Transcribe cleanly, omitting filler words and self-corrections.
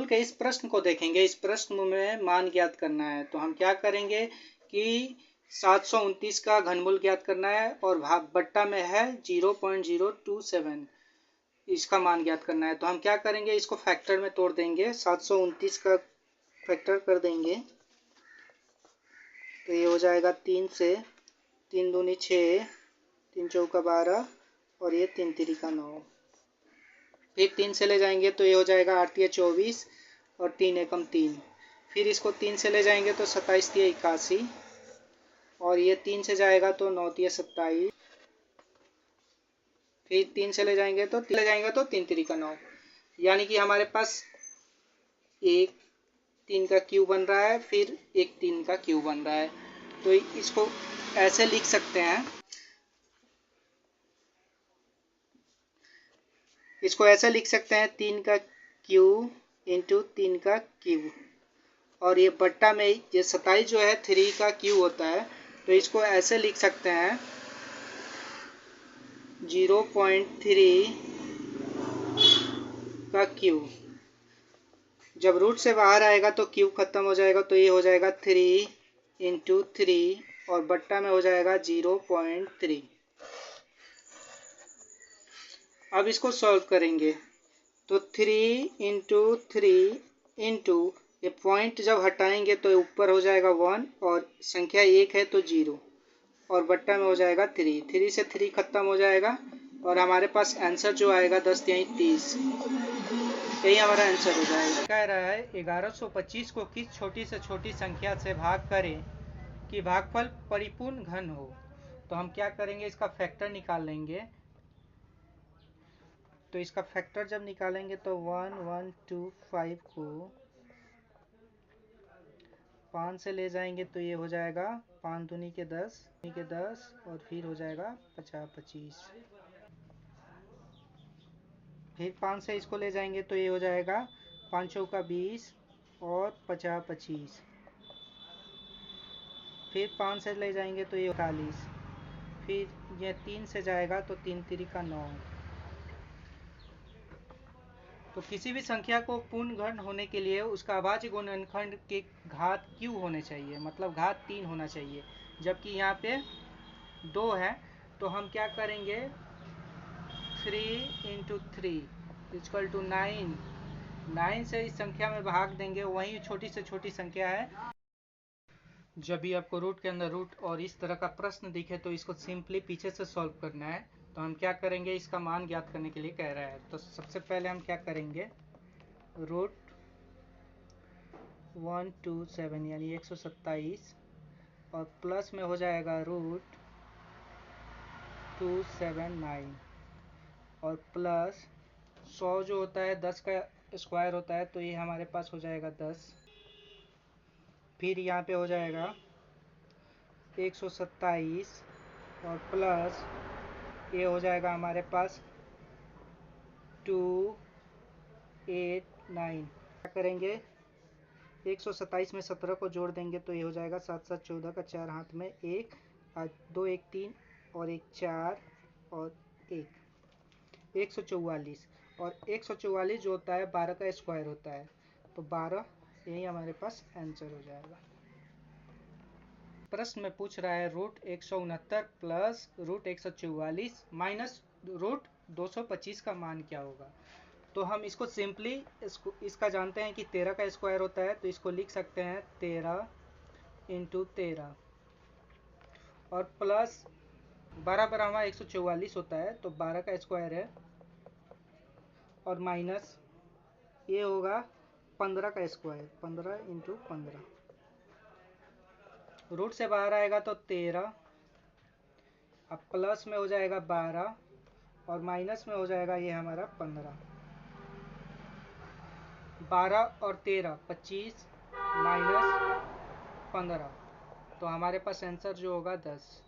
घनमूल के इस प्रश्न को देखेंगे। इस प्रश्न में मान ज्ञात करना है, तो हम क्या करेंगे कि 729 का घनमूल ज्ञात करना है और बट्टा में है 0.027, इसका मान ज्ञात करना है। तो हम क्या करेंगे, इसको फैक्टर में तोड़ देंगे। 729 का फैक्टर कर देंगे तो ये हो जाएगा 3 से, 3 दूनी 6, 3 चौका 12 और ये 3 तिरिका 9। फिर 3 से ले जाएंगे तो ये हो जाएगा 8 तिया 24 और 3 एकम 3। फिर इसको 3 से ले जाएंगे तो 27 तिया 81 और ये 3 से जाएगा तो 9 तिया 27। फिर 3 से ले जाएंगे तो 3 तिरिका 9, यानी कि हमारे पास एक 3 का क्यूब बन रहा है, फिर एक 3 का क्यूब बन रहा है। तो इसको ऐसे लिख सकते हैं, इसको ऐसे लिख सकते हैं 3 का क्यूब इंटू 3 का क्यूब, और ये बट्टा में ये 27 जो है 3 का क्यूब होता है, तो इसको ऐसे लिख सकते हैं 0.3 का क्यूब। जब रूट से बाहर आएगा तो क्यूब खत्म हो जाएगा, तो ये हो जाएगा 3 इंटू 3 और बट्टा में हो जाएगा 0.3। अब इसको सॉल्व करेंगे तो 3 इंटू 3 इंटू ये पॉइंट जब हटाएंगे तो ऊपर हो जाएगा 1 और संख्या 1 है तो 0 और बट्टा में हो जाएगा 3। 3 से 3 खत्म हो जाएगा और हमारे पास आंसर जो आएगा 10 तिहाई 30, यही हमारा आंसर हो जाएगा। कह रहा है 1125 को किस छोटी से छोटी संख्या से भाग करें कि भागफल परिपूर्ण घन हो। तो हम क्या करेंगे, इसका फैक्टर निकाल लेंगे। तो इसका फैक्टर जब निकालेंगे तो 1125 को 5 से ले जाएंगे तो ये हो जाएगा 5 दूनी के 10 और फिर हो जाएगा 50 25। फिर 5 से इसको ले जाएंगे तो ये हो जाएगा 5 चौका 20 और 50 25। फिर 5 से ले जाएंगे तो ये 40। फिर ये 3 से जाएगा तो 3 तिरिका 9। तो किसी भी संख्या को पूर्ण घन होने के लिए उसका अभाज्य गुणनखंड के घात क्यू होने चाहिए, मतलब घात 3 होना चाहिए, जबकि यहाँ पे 2 है। तो हम क्या करेंगे, 3 इंटू 3 इक्वल टू 9। 9 से इस संख्या में भाग देंगे, वही छोटी से छोटी संख्या है। जब भी आपको रूट के अंदर रूट और इस तरह का प्रश्न दिखे तो इसको सिंपली पीछे से सॉल्व करना है। तो हम क्या करेंगे, इसका मान ज्ञात करने के लिए कह रहा है। तो सबसे पहले हम क्या करेंगे, रूट 127 यानी 127 और प्लस में हो जाएगा रूट 279 और प्लस 100 जो होता है 10 का स्क्वायर होता है, तो ये हमारे पास हो जाएगा 10। फिर यहाँ पे हो जाएगा 127 और प्लस ये हो जाएगा हमारे पास 289। क्या करेंगे, 127 में 17 को जोड़ देंगे तो ये हो जाएगा 7 7 14 का 4 हाथ में 1 2 1 3 और 1 4 और 1 144 और 144 जो होता है 12 का स्क्वायर होता है, तो 12 यही हमारे पास आंसर हो जाएगा। प्रश्न में पूछ रहा है root 169 plus root 144 minus root 225 का मान क्या होगा। तो हम इसको सिंपली इसका जानते हैं कि 13 का स्क्वायर होता है, तो इसको लिख सकते हैं 13 इंटू 13 और प्लस 12 बराबर 144 होता है, तो 12 का स्क्वायर है और माइनस ये होगा 15 का स्क्वायर, 15 इंटू 15। रूट से बाहर आएगा तो 13, अब प्लस में हो जाएगा 12 और माइनस में हो जाएगा ये हमारा 15। 12 और 13 25 माइनस 15, तो हमारे पास आंसर जो होगा 10।